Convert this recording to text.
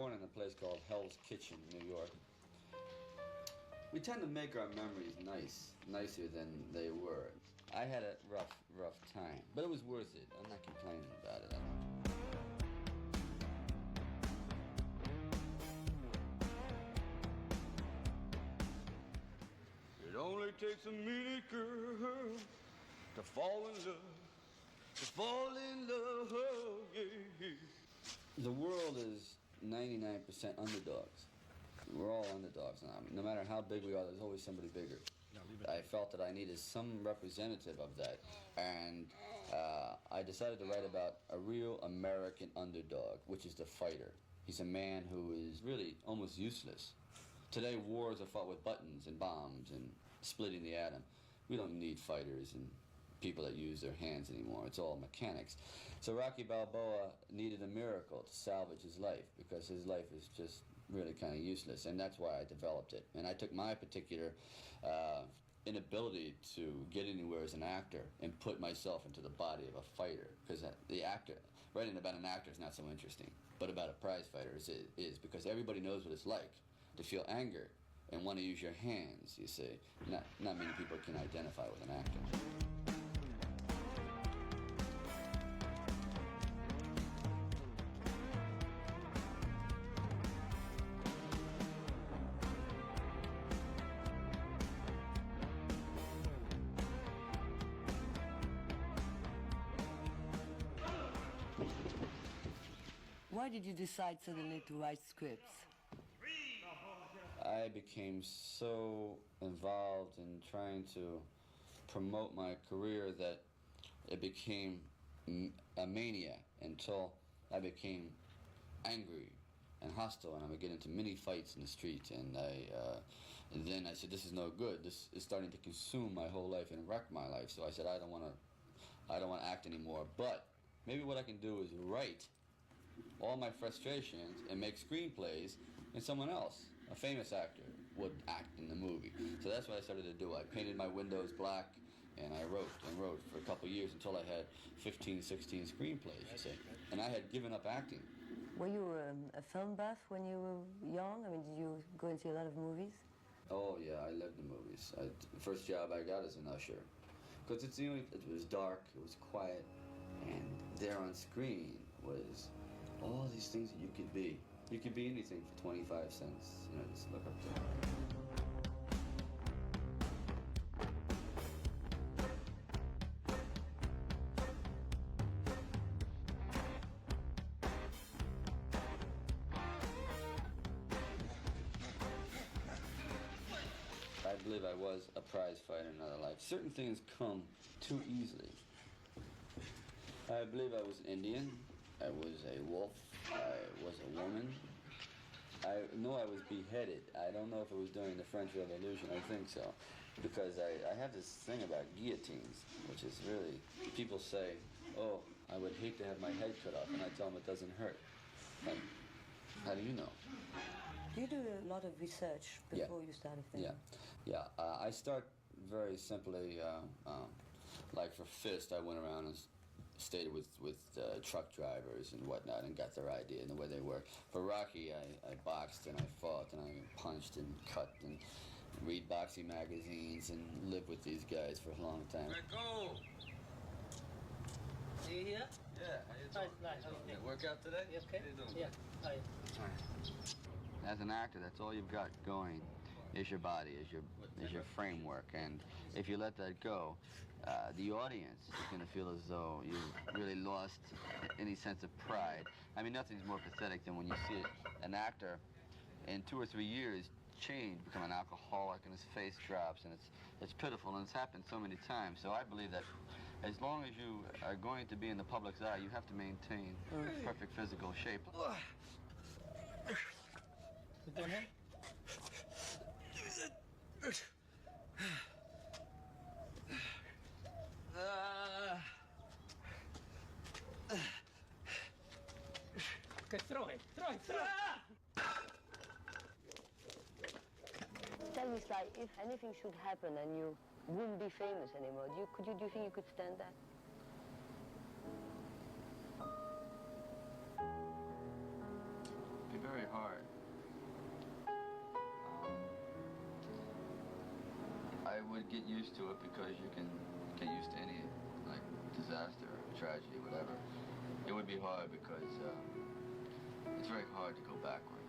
born in a place called Hell's Kitchen, New York. We tend to make our memories nicer than they were. I had a rough time, but it was worth it. I'm not complaining about it. It only takes a minute, girl, to fall in love, yeah. The world is 99% underdogs. We're all underdogs now. No matter how big we are, there's always somebody bigger. I felt that I needed some representative of that, and I decided to write about a real American underdog, which is the fighter. He's a man who is really almost useless. Today, wars are fought with buttons and bombs and splitting the atom. We don't need fighters and people that use their hands anymore. It's all mechanics. So Rocky Balboa needed a miracle to salvage his life, because his life is just really kind of useless, and that's why I developed it. And I took my particular inability to get anywhere as an actor and put myself into the body of a fighter, because the actor, writing about an actor is not so interesting, but about a prize fighter is, because everybody knows what it's like to feel anger and want to use your hands, you see. Not many people can identify with an actor. Why did you decide suddenly to write scripts? I became so involved in trying to promote my career that it became a mania, until I became angry and hostile, and I would get into many fights in the street, and then I said, this is no good. This is starting to consume my whole life and wreck my life. So I said, I don't want to act anymore, but maybe what I can do is write all my frustrations and make screenplays, and someone else, a famous actor, would act in the movie. So that's what I started to do. I painted my windows black, and I wrote for a couple of years until I had 15, 16 screenplays, you see. And I had given up acting. Were you a film buff when you were young? I mean, did you go and see a lot of movies? Oh yeah, I loved the movies. The first job I got as an usher, because it was dark, it was quiet, and there on screen was all these things that you could be. You could be anything for 25 cents, just look up there. I believe I was a prize fighter in another life. Certain things come too easily. I believe I was Indian. I was a wolf. I was a woman. I know I was beheaded. I don't know if it was during the French Revolution. I think so. Because I have this thing about guillotines, which is really, people say, oh, I would hate to have my head cut off, and I tell them it doesn't hurt. And how do you know? You do a lot of research before you start a film. Yeah. I start very simply, like for Fist, I went around and stayed with truck drivers and whatnot and got their idea and the way they work. For Rocky, I boxed and I fought and I punched and cut and read boxing magazines and lived with these guys for a long time. Let go! See you here? Yeah, how you doing? Nice. Did it work out today? You okay? How you doing? Yeah. Hi. As an actor, that's all you've got going is your body, is your framework, and if you let that go, the audience is going to feel as though you've really lost any sense of pride. I mean, nothing's more pathetic than when you see an actor in 2 or 3 years change, become an alcoholic, and his face drops, and it's pitiful, and it's happened so many times. So I believe that as long as you are going to be in the public's eye, you have to maintain perfect physical shape. You doing here? Okay, throw it. Tell me, Sly, if anything should happen and you wouldn't be famous anymore, do you think you could stand that? Be very hard. I would get used to it because you can get used to any like disaster, tragedy, whatever. It would be hard because it's very hard to go backwards.